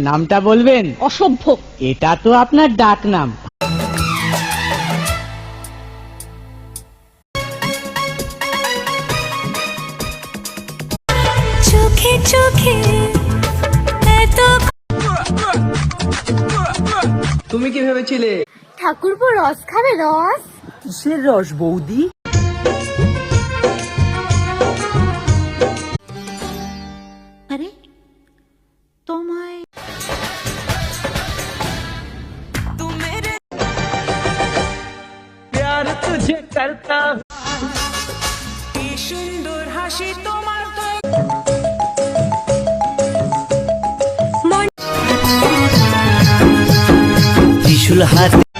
নামটা বলবেন? অসভ্য। এটা তো আপনার ডাক নাম। চোখে চোখে এত তুমি কি ভেবেছিলে? ঠাকুরপো রস খাবে? রস? কিসের রস বৌদি? আরে তোমায় प्यार तुझे करता কি সুন্দর হাসি তোমার তো ত্রিশূল হাতে